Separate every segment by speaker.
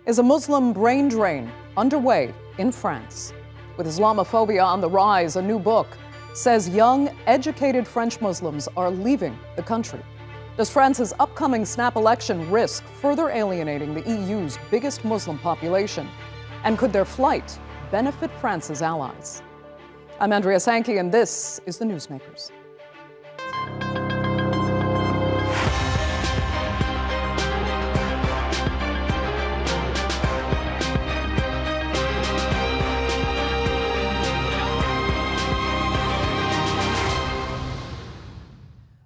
Speaker 1: Is a Muslim brain drain underway in France? With Islamophobia on the rise, a new book says young, educated French Muslims are leaving the country. Does France's upcoming snap election risk further alienating the EU's biggest Muslim population? And could their flight benefit France's allies? I'm Andrea Sankey, and this is the Newsmakers.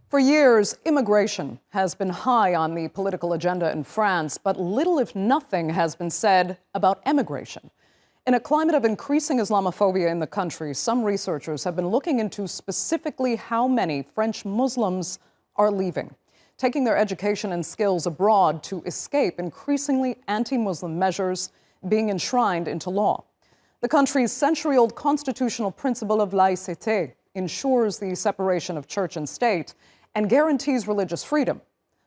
Speaker 1: For years, immigration has been high on the political agenda in France, but little, if nothing, has been said about emigration. In a climate of increasing Islamophobia in the country, some researchers have been looking into specifically how many French Muslims are leaving, taking their education and skills abroad to escape increasingly anti-Muslim measures being enshrined into law. The country's century-old constitutional principle of laïcité ensures the separation of church and state and guarantees religious freedom.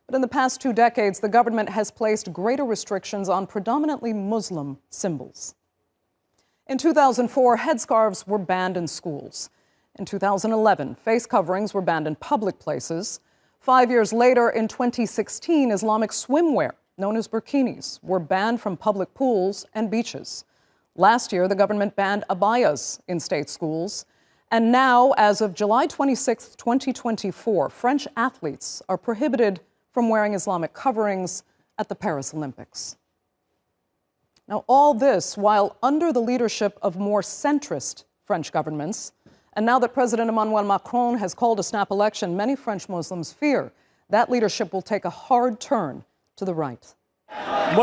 Speaker 1: But in the past 2 decades, the government has placed greater restrictions on predominantly Muslim symbols. In 2004, headscarves were banned in schools. In 2011, face coverings were banned in public places. 5 years later, in 2016, Islamic swimwear, known as burkinis, were banned from public pools and beaches. Last year, the government banned abayas in state schools. And now, as of July 26, 2024, French athletes are prohibited from wearing Islamic coverings at the Paris Olympics. Now, all this while under the leadership of more centrist French governments. And now that President Emmanuel Macron has called a snap election, many French Muslims fear that leadership will take a hard turn to the right.
Speaker 2: I'm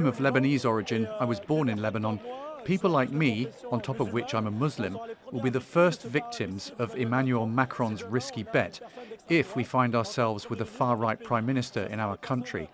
Speaker 2: of Lebanese origin. I was born in Lebanon. People like me, on top of which I'm a Muslim, will be the first victims of Emmanuel Macron's risky bet if we find ourselves with a far-right prime minister in our country.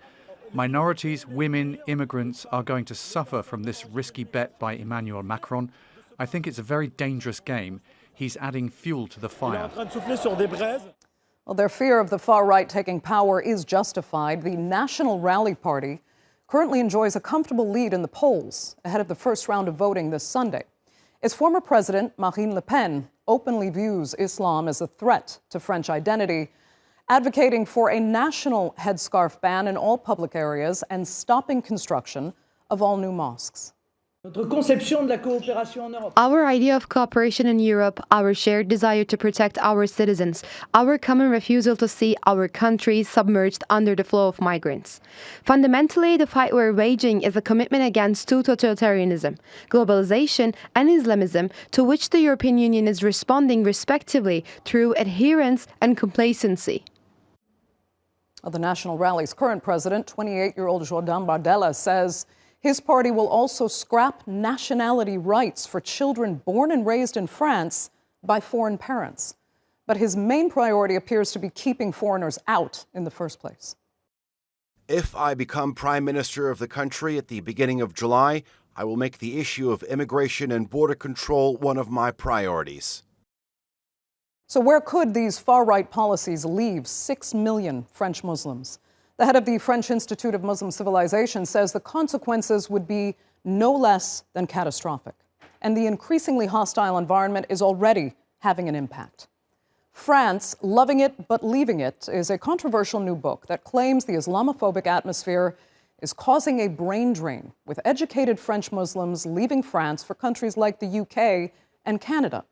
Speaker 2: Minorities, women, immigrants are going to suffer from this risky bet by Emmanuel Macron. I think it's a very dangerous game. He's adding fuel to the fire.
Speaker 1: Well, their fear of the far right taking power is justified. The National Rally Party currently enjoys a comfortable lead in the polls ahead of the first round of voting this Sunday. Its former president, Marine Le Pen, openly views Islam as a threat to French identity, advocating for a national headscarf ban in all public areas and stopping construction of all new mosques.
Speaker 3: Our idea of cooperation in Europe, our shared desire to protect our citizens, our common refusal to see our country submerged under the flow of migrants. Fundamentally, the fight we're waging is a commitment against two totalitarianism, globalization and Islamism, to which the European Union is responding respectively through adherence and complacency.
Speaker 1: Well, the National Rally's current president, 28-year-old Jordan Bardella, says his party will also scrap nationality rights for children born and raised in France by foreign parents. But his main priority appears to be keeping foreigners out in the first place.
Speaker 4: If I become prime minister of the country at the beginning of July, I will make the issue of immigration and border control one of my priorities.
Speaker 1: So where could these far-right policies leave 6 million French Muslims? The head of the French Institute of Muslim Civilization says the consequences would be no less than catastrophic. And the increasingly hostile environment is already having an impact. France, Loving It But Leaving It is a controversial new book that claims the Islamophobic atmosphere is causing a brain drain, with educated French Muslims leaving France for countries like the UK and Canada.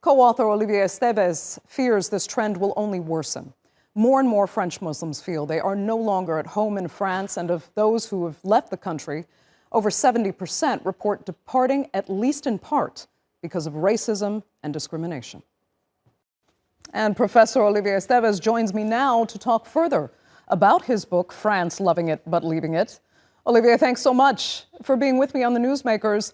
Speaker 1: Co-author Olivier Estevez fears this trend will only worsen. More and more French Muslims feel they are no longer at home in France, and of those who have left the country, over 70% report departing at least in part because of racism and discrimination. And Professor Olivier Estevez joins me now to talk further about his book, France, Loving It But Leaving It. Olivier, thanks so much for being with me on the Newsmakers.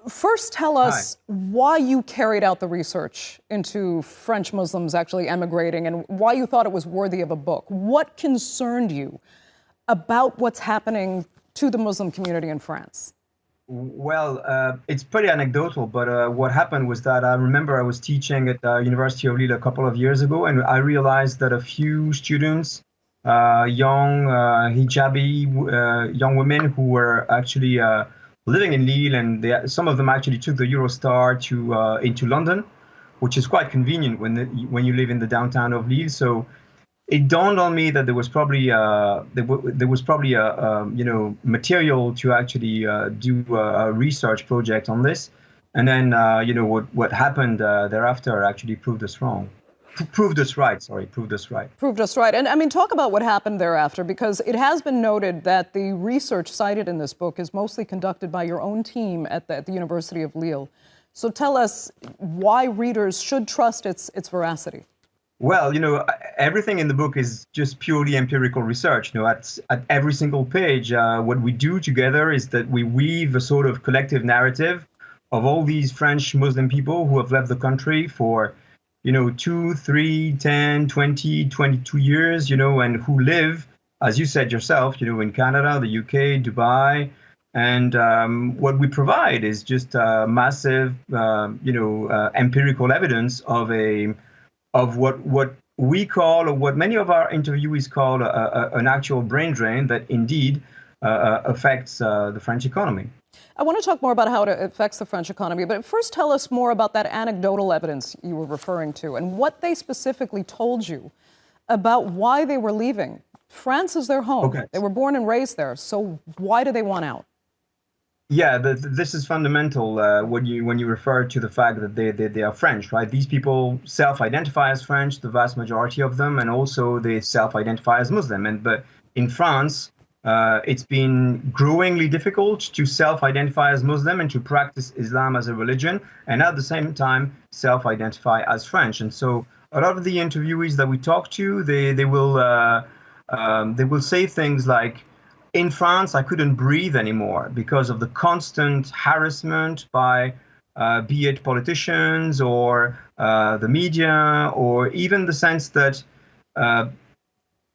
Speaker 1: First, tell us why you carried out the research into French Muslims actually emigrating and why you thought it was worthy of a book. What concerned you about what's happening to the Muslim community in France?
Speaker 5: Well, it's pretty anecdotal, but what happened was that I remember I was teaching at the University of Lille a couple of years ago, and I realized that a few students young hijabi young women who were actually living in Lille, and some of them actually took the Eurostar to into London, which is quite convenient when you live in the downtown of Lille. So it dawned on me that there was probably material to actually do a research project on this, and then what happened thereafter actually proved us wrong. Proved us right. Sorry, proved us right.
Speaker 1: Proved us right. And I mean, talk about what happened thereafter, because it has been noted that the research cited in this book is mostly conducted by your own team at the University of Lille. So tell us why readers should trust its veracity.
Speaker 5: Well, everything in the book is just purely empirical research. At every single page, what we do together is that we weave a sort of collective narrative of all these French Muslim people who have left the country for 2, 3, 10, 20, 22 years, and who live, as you said yourself, in Canada, the UK, Dubai. And what we provide is just massive, empirical evidence of what we call, or what many of our interviewees call, an actual brain drain that indeed affects the French economy.
Speaker 1: I want to talk more about how it affects the French economy, but first tell us more about that anecdotal evidence you were referring to and what they specifically told you about why they were leaving. France is their home.
Speaker 5: Okay.
Speaker 1: They were born and raised there, so why do they want out?
Speaker 5: Yeah, this is fundamental when you refer to the fact that they are French, right? These people self-identify as French, the vast majority of them, and also they self-identify as Muslim. But in France, it's been growingly difficult to self-identify as Muslim and to practice Islam as a religion, and at the same time self-identify as French. And so a lot of the interviewees that we talk to, they will say things like, in France, I couldn't breathe anymore because of the constant harassment by be it politicians or the media, or even the sense that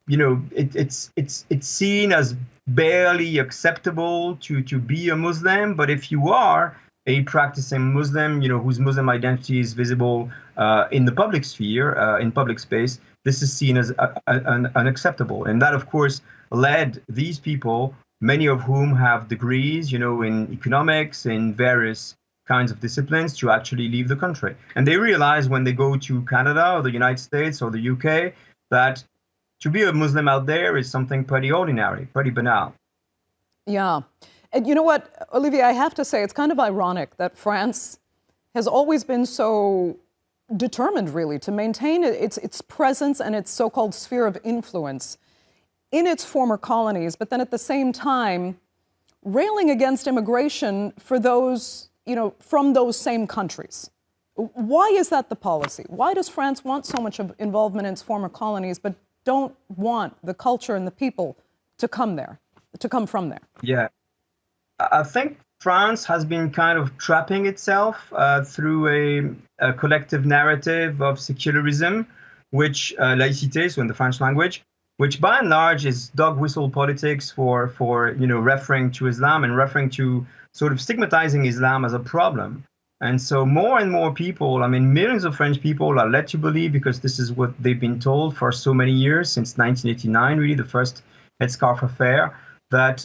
Speaker 5: it's seen as barely acceptable to be a Muslim. But if you are a practicing Muslim, whose Muslim identity is visible in the public sphere, in public space, this is seen as unacceptable. And that, of course, led these people, many of whom have degrees, in economics, in various kinds of disciplines, to actually leave the country. And they realize when they go to Canada or the United States or the UK that to be a Muslim out there is something pretty ordinary, pretty banal.
Speaker 1: Yeah. And you know what, Olivier, I have to say, it's kind of ironic that France has always been so determined, really, to maintain its presence and its so-called sphere of influence in its former colonies, but then at the same time railing against immigration for those, from those same countries. Why is that the policy? Why does France want so much of involvement in its former colonies, but don't want the culture and the people to come from there? Yeah,
Speaker 5: I think France has been kind of trapping itself through a collective narrative of secularism, which laïcité, so in the French language, which by and large is dog whistle politics for referring to Islam and referring to sort of stigmatizing Islam as a problem. And so more and more people, millions of French people are led to believe, because this is what they've been told for so many years, since 1989, really, the first headscarf affair, that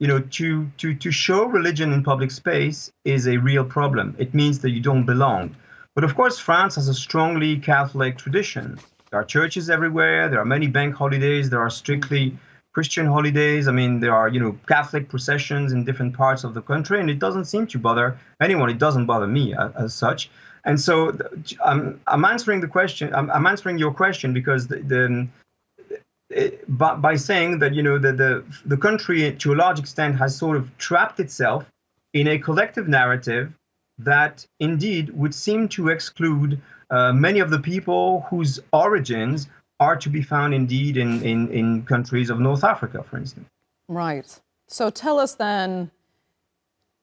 Speaker 5: to show religion in public space is a real problem. It means that you don't belong. But of course, France has a strongly Catholic tradition. There are churches everywhere. There are many bank holidays. There are strictly Christian holidays. There are, Catholic processions in different parts of the country, and it doesn't seem to bother anyone. It doesn't bother me as such. And so I'm answering the question. I'm answering your question because by saying that, the country to a large extent has sort of trapped itself in a collective narrative that indeed would seem to exclude many of the people whose origins are to be found indeed in countries of North Africa, for instance.
Speaker 1: Right. So tell us then,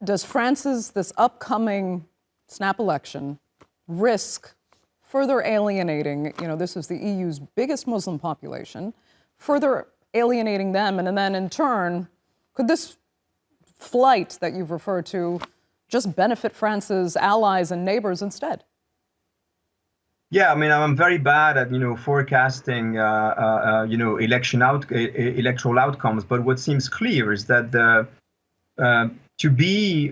Speaker 1: does France's, this upcoming snap election, risk further alienating, this is the EU's biggest Muslim population, further alienating them, and then in turn, could this flight that you've referred to just benefit France's allies and neighbors instead?
Speaker 5: Yeah, I mean, I'm very bad at forecasting electoral outcomes. But what seems clear is that to be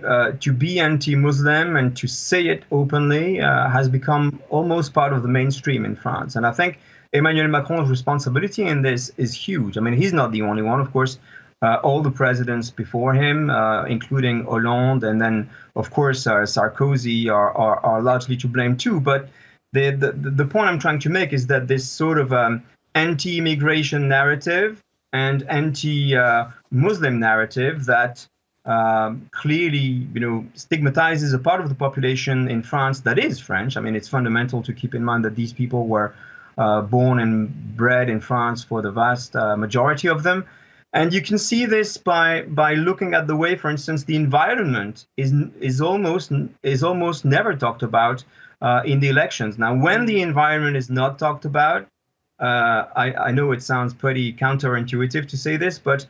Speaker 5: anti-Muslim and to say it openly has become almost part of the mainstream in France. And I think Emmanuel Macron's responsibility in this is huge. I mean, he's not the only one, of course. All the presidents before him, including Hollande, and then, of course, Sarkozy, are largely to blame too. But the point I'm trying to make is that this sort of anti-immigration narrative and anti-Muslim narrative that clearly, stigmatizes a part of the population in France that is French. I mean, it's fundamental to keep in mind that these people were born and bred in France for the vast majority of them. And you can see this by looking at the way, for instance, the environment is almost never talked about in the elections. Now, when the environment is not talked about, I know it sounds pretty counterintuitive to say this, but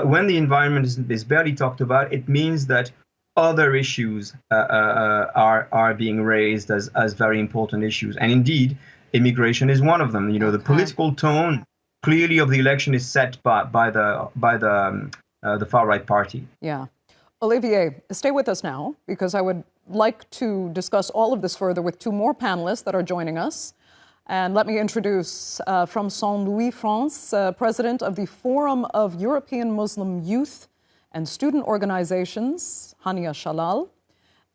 Speaker 5: when the environment is barely talked about, it means that other issues are being raised as very important issues. And indeed, immigration is one of them. The political tone clearly of the election is set by the far right party.
Speaker 1: Yeah. Olivier, stay with us now, because I would like to discuss all of this further with two more panelists that are joining us. And let me introduce from Saint-Louis, France, President of the Forum of European Muslim Youth and Student Organizations, Hania Shalal.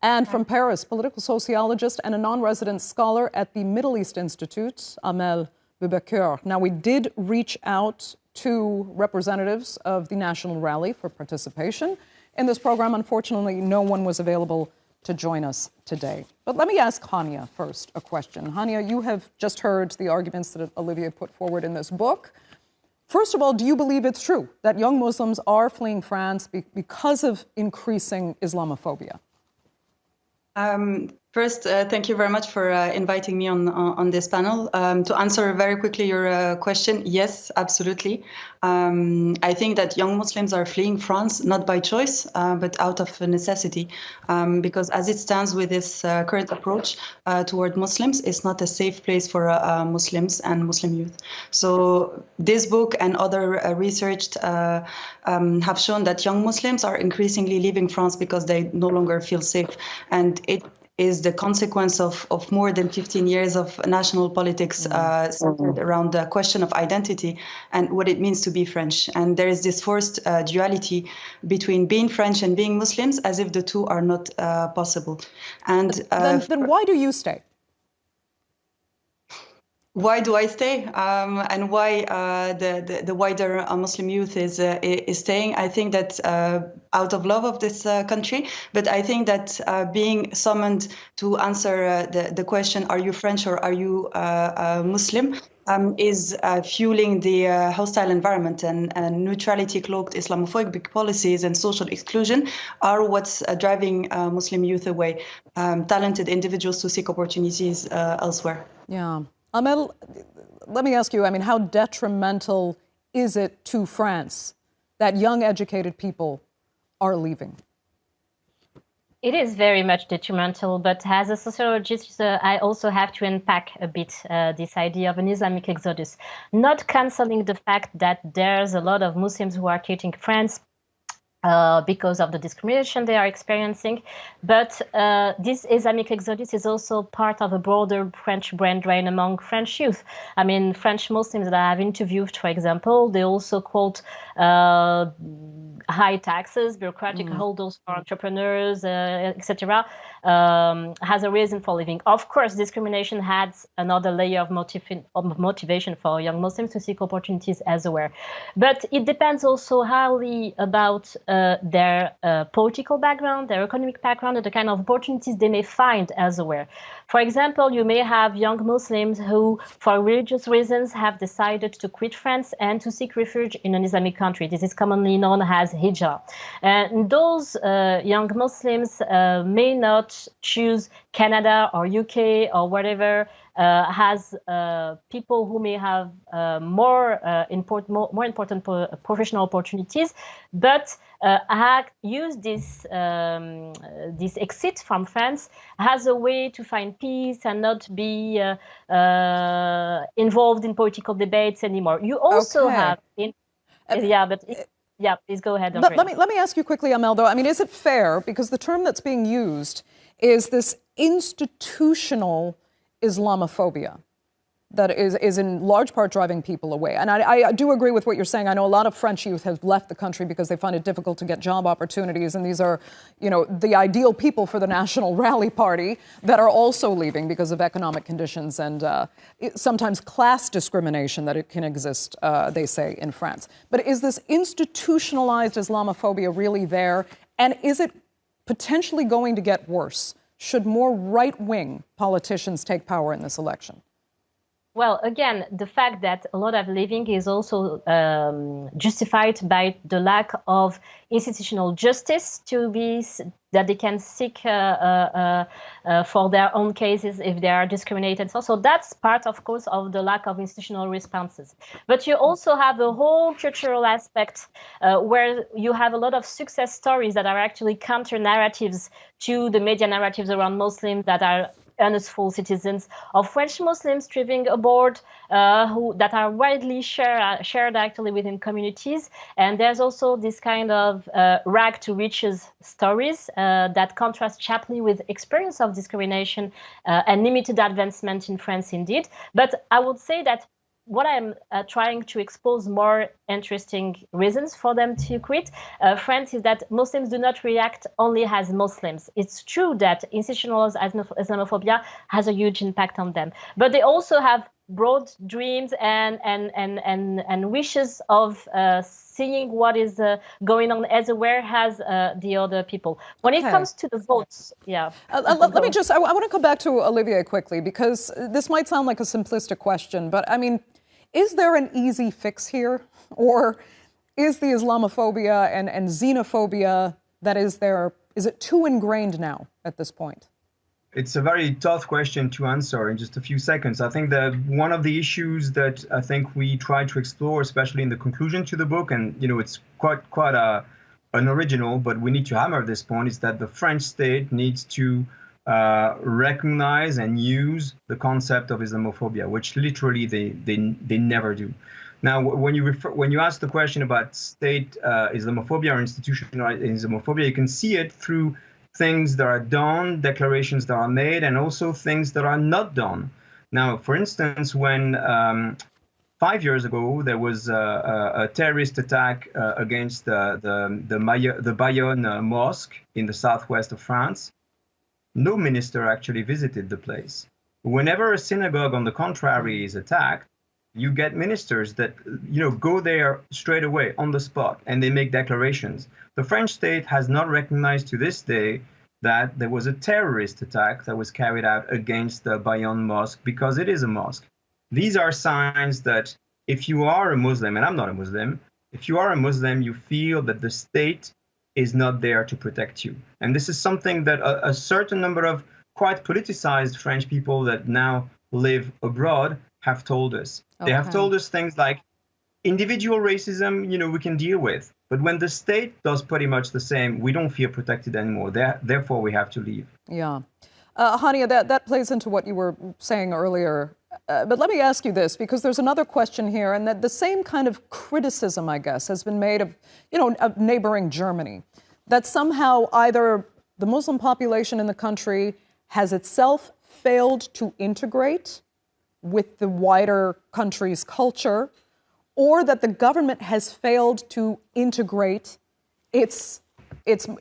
Speaker 1: And from Paris, political sociologist and a non-resident scholar at the Middle East Institute, Amel Boubaker. Now, we did reach out to representatives of the National Rally for participation in this program. Unfortunately, no one was available to join us today. But let me ask Hania first a question. Hania, you have just heard the arguments that Olivier put forward in this book. First of all, do you believe it's true that young Muslims are fleeing France because of increasing Islamophobia?
Speaker 6: First, thank you very much for inviting me on this panel. To answer very quickly your question, yes, absolutely. I think that young Muslims are fleeing France not by choice, but out of necessity, because as it stands with this current approach toward Muslims, it's not a safe place for Muslims and Muslim youth. So this book and other research have shown that young Muslims are increasingly leaving France because they no longer feel safe. And it is the consequence of more than 15 years of national politics centered around the question of identity and what it means to be French. And there is this forced duality between being French and being Muslims, as if the two are not possible. And
Speaker 1: then why do you stay?
Speaker 6: Why do I stay, and why the wider Muslim youth is staying? I think that out of love of this country, but I think that being summoned to answer the question, are you French or are you Muslim, is fueling the hostile environment, and neutrality cloaked Islamophobic policies and social exclusion are what's driving Muslim youth away, talented individuals to seek opportunities elsewhere.
Speaker 1: Yeah. Amel, let me ask you, how detrimental is it to France that young, educated people are leaving?
Speaker 7: It is very much detrimental, but as a sociologist, I also have to unpack a bit this idea of an Islamic exodus, not canceling the fact that there's a lot of Muslims who are quitting France because of the discrimination they are experiencing. But this Islamic exodus is also part of a broader French brain drain among French youth. French Muslims that I have interviewed, for example, they also quote high taxes, bureaucratic hurdles for entrepreneurs, etc., has a reason for leaving. Of course, discrimination adds another layer of motivation for young Muslims to seek opportunities elsewhere. But it depends also highly about their political background, their economic background, and the kind of opportunities they may find elsewhere. For example, you may have young Muslims who, for religious reasons, have decided to quit France and to seek refuge in an Islamic country. This is commonly known as hijrah. And those young Muslims may not not choose Canada or UK or whatever, has people who may have more important professional opportunities, but use this exit from France as a way to find peace and not be involved in political debates anymore. You also have, please go ahead.
Speaker 1: Let me ask you quickly, Amel, though. I mean, is it fair, because the term that's being used is this institutional Islamophobia that is in large part driving people away. And I do agree with what you're saying. I know a lot of French youth have left the country because they find it difficult to get job opportunities. And these are, the ideal people for the National Rally Party that are also leaving because of economic conditions and sometimes class discrimination that it can exist, they say, in France. But is this institutionalized Islamophobia really there? And is it potentially going to get worse? Should more right-wing politicians take power in this election?
Speaker 7: Well, again, the fact that a lot of leaving is also justified by the lack of institutional justice that they can seek for their own cases if they are discriminated. So that's part, of course, of the lack of institutional responses. But you also have a whole cultural aspect where you have a lot of success stories that are actually counter-narratives to the media narratives around Muslims that are earnestful citizens of French Muslims thriving abroad that are widely shared actually within communities. And there's also this kind of rag to riches stories that contrast sharply with experience of discrimination and limited advancement in France indeed. But I would say that what I'm trying to expose more interesting reasons for them to quit France is that Muslims do not react only as Muslims. It's true that institutional Islamophobia has a huge impact on them, but they also have broad dreams and wishes of seeing what is going on elsewhere as the other people. When it comes to the votes,
Speaker 1: let me just, I want to come back to Olivier quickly, because this might sound like a simplistic question, but I mean, is there an easy fix here? Or is the Islamophobia and xenophobia that is there, is it too ingrained now at this point?
Speaker 5: It's a very tough question to answer in just a few seconds. I think that one of the issues that I think we try to explore, especially in the conclusion to the book, and it's quite an original, but we need to hammer this point, is that the French state needs to recognize and use the concept of Islamophobia, which literally they never do. Now, when you ask the question about state Islamophobia or institutional Islamophobia, you can see it through things that are done, declarations that are made, and also things that are not done. Now, for instance, when 5 years ago there was a terrorist attack against the Bayonne mosque in the southwest of France, no minister actually visited the place. Whenever a synagogue, on the contrary, is attacked, you get ministers that go there straight away on the spot, and they make declarations. The French state has not recognized to this day that there was a terrorist attack that was carried out against the Bayonne mosque, because it is a mosque. These are signs that if you are a Muslim, and I'm not a Muslim, if you are a Muslim, you feel that the state is not there to protect you. And this is something that a certain number of quite politicized French people that now live abroad have told us. Okay. They have told us things like individual racism, we can deal with. But when the state does pretty much the same, we don't feel protected anymore. Therefore, we have to leave.
Speaker 1: Yeah. Hania, that plays into what you were saying earlier. But let me ask you this, because there's another question here, and that the same kind of criticism, I guess, has been made of, of neighboring Germany, that somehow either the Muslim population in the country has itself failed to integrate with the wider country's culture, or that the government has failed to integrate its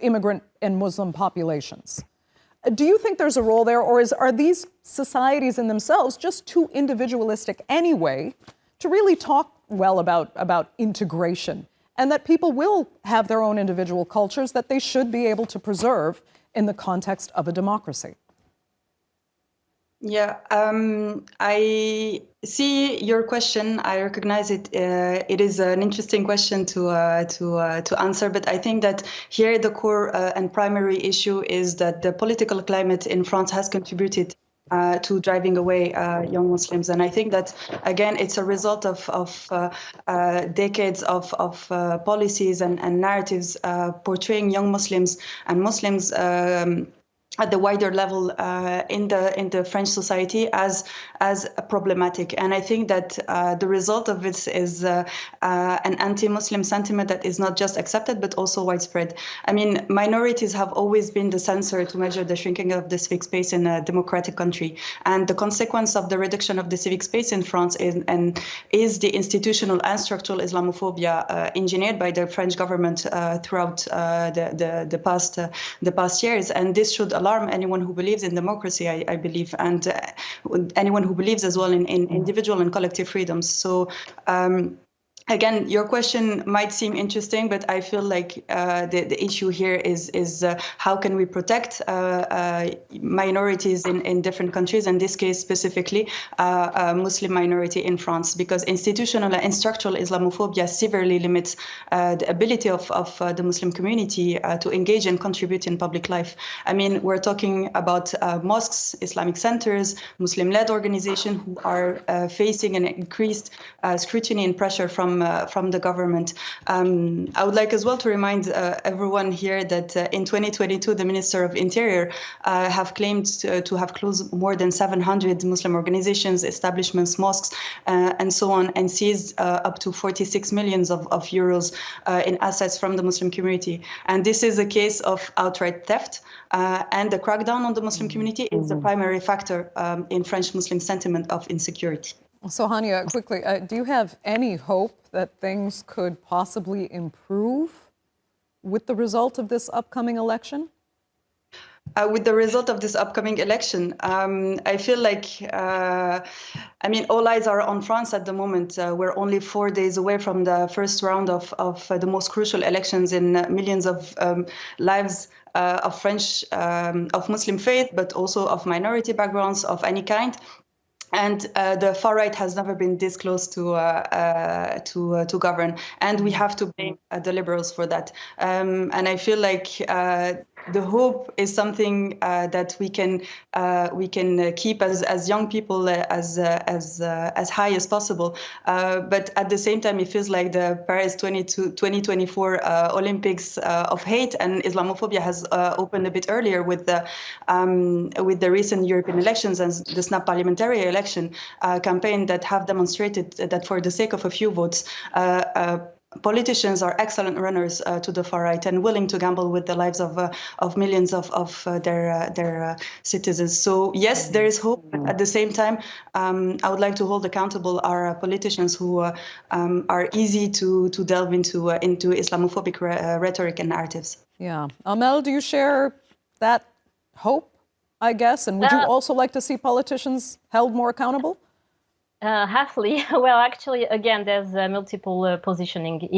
Speaker 1: immigrant and Muslim populations. Do you think there's a role there, or are these societies in themselves just too individualistic anyway to really talk well about integration, and that people will have their own individual cultures that they should be able to preserve in the context of a democracy?
Speaker 6: Yeah, I see your question. I recognize it. It is an interesting question to answer. But I think that here the core and primary issue is that the political climate in France has contributed to driving away young Muslims. And I think that, again, it's a result of decades of policies and narratives portraying young Muslims and Muslims at the wider level in the French society as problematic. And I think that the result of this is an anti-Muslim sentiment that is not just accepted but also widespread. I mean, minorities have always been the censor to measure the shrinking of the civic space in a democratic country, and the consequence of the reduction of the civic space in France is the institutional and structural Islamophobia engineered by the French government throughout the past years. And this should alarm anyone who believes in democracy, I believe, and anyone who believes as well in individual and collective freedoms. So again, your question might seem interesting, but I feel like the issue here is how can we protect minorities in different countries, in this case specifically a Muslim minority in France, because institutional and structural Islamophobia severely limits the ability of the Muslim community to engage and contribute in public life. I mean, we're talking about mosques, Islamic centers, Muslim-led organizations who are facing an increased scrutiny and pressure from the government. I would like as well to remind everyone here that in 2022, the Minister of Interior have claimed to have closed more than 700 Muslim organizations, establishments, mosques, and so on, and seized up to 46 million of euros in assets from the Muslim community. And this is a case of outright theft, and the crackdown on the Muslim community is the primary factor in French Muslim sentiment of insecurity.
Speaker 1: So, Hania, quickly, do you have any hope that things could possibly improve with the result of this upcoming election?
Speaker 6: With the result of this upcoming election, I feel like, I mean, all eyes are on France at the moment. We're only 4 days away from the first round of the most crucial elections in millions of lives of French, of Muslim faith, but also of minority backgrounds of any kind. And the far right has never been this close to govern, and we have to blame the liberals for that. And I feel like the hope is something that we can keep as young people as high as possible. But at the same time, it feels like the Paris 2024 Olympics of hate and Islamophobia has opened a bit earlier with the recent European elections and the snap parliamentary election campaign that have demonstrated that for the sake of a few votes, politicians are excellent runners to the far right and willing to gamble with the lives of millions of their citizens. So yes, there is hope. But at the same time, I would like to hold accountable our politicians who are easy to delve into Islamophobic rhetoric and narratives.
Speaker 1: Yeah, Amel, do you share that hope, I guess? And would you also like to see politicians held more accountable?
Speaker 7: Happily. Well, actually, again, there's multiple positioning.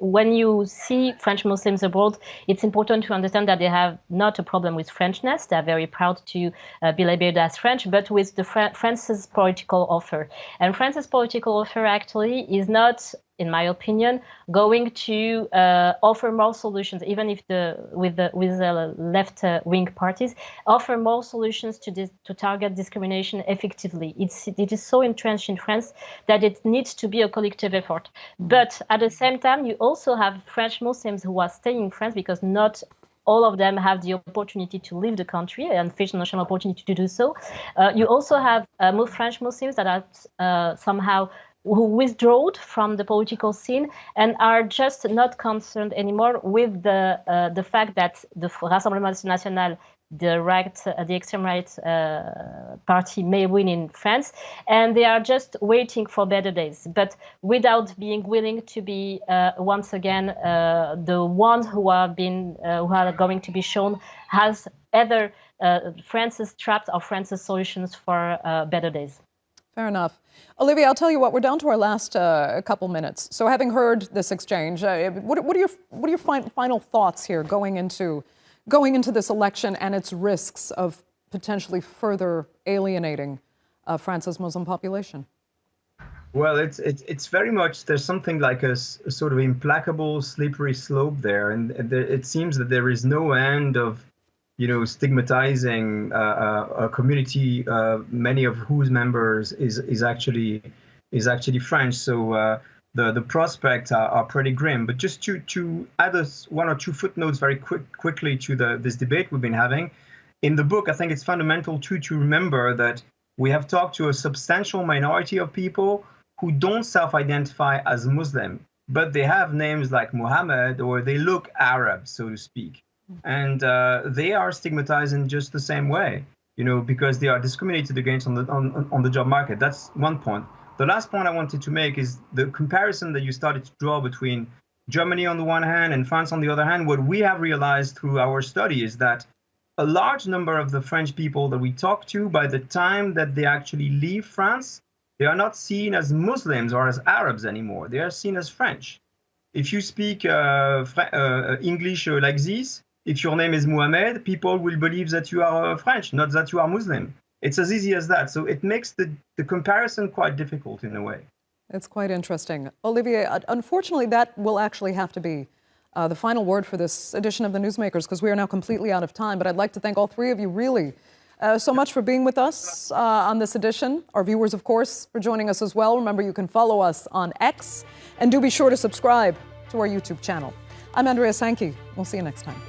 Speaker 7: When you see French Muslims abroad, it's important to understand that they have not a problem with Frenchness. They're very proud to be labeled as French, but with the France's political offer. And France's political offer actually is not, in my opinion, going to offer more solutions, even if with the left-wing parties, offer more solutions to target discrimination effectively. It is so entrenched in France that it needs to be a collective effort. But at the same time, you also have French Muslims who are staying in France because not all of them have the opportunity to leave the country and face national opportunity to do so. You also have French Muslims that are somehow who withdrew from the political scene and are just not concerned anymore with the fact that the Rassemblement National, the extreme right party, may win in France, and they are just waiting for better days, but without being willing to be once again the ones who are going to be shown as either France's traps or France's solutions for better days.
Speaker 1: Fair enough. Olivia, I'll tell you what, we're down to our last couple minutes. So having heard this exchange, what are your final thoughts here going into this election and its risks of potentially further alienating France's Muslim population?
Speaker 5: Well, it's very much, there's something like a sort of implacable, slippery slope there, and it seems that there is no end of, stigmatizing a community, many of whose members is actually French. So the prospects are pretty grim. But just to add one or two footnotes very quickly to this debate we've been having, in the book, I think it's fundamental to remember that we have talked to a substantial minority of people who don't self-identify as Muslim, but they have names like Muhammad, or they look Arab, so to speak. And they are stigmatized in just the same way, because they are discriminated against on the job market. That's one point. The last point I wanted to make is the comparison that you started to draw between Germany on the one hand and France on the other hand. What we have realized through our study is that a large number of the French people that we talk to, by the time that they actually leave France, they are not seen as Muslims or as Arabs anymore. They are seen as French. If you speak English like this, if your name is Mohamed, people will believe that you are French, not that you are Muslim. It's as easy as that. So it makes the comparison quite difficult in a way.
Speaker 1: It's quite interesting. Olivier, unfortunately, that will actually have to be the final word for this edition of the Newsmakers, because we are now completely out of time. But I'd like to thank all three of you really so much for being with us on this edition. Our viewers, of course, for joining us as well. Remember, you can follow us on X, and do be sure to subscribe to our YouTube channel. I'm Andrea Sankey. We'll see you next time.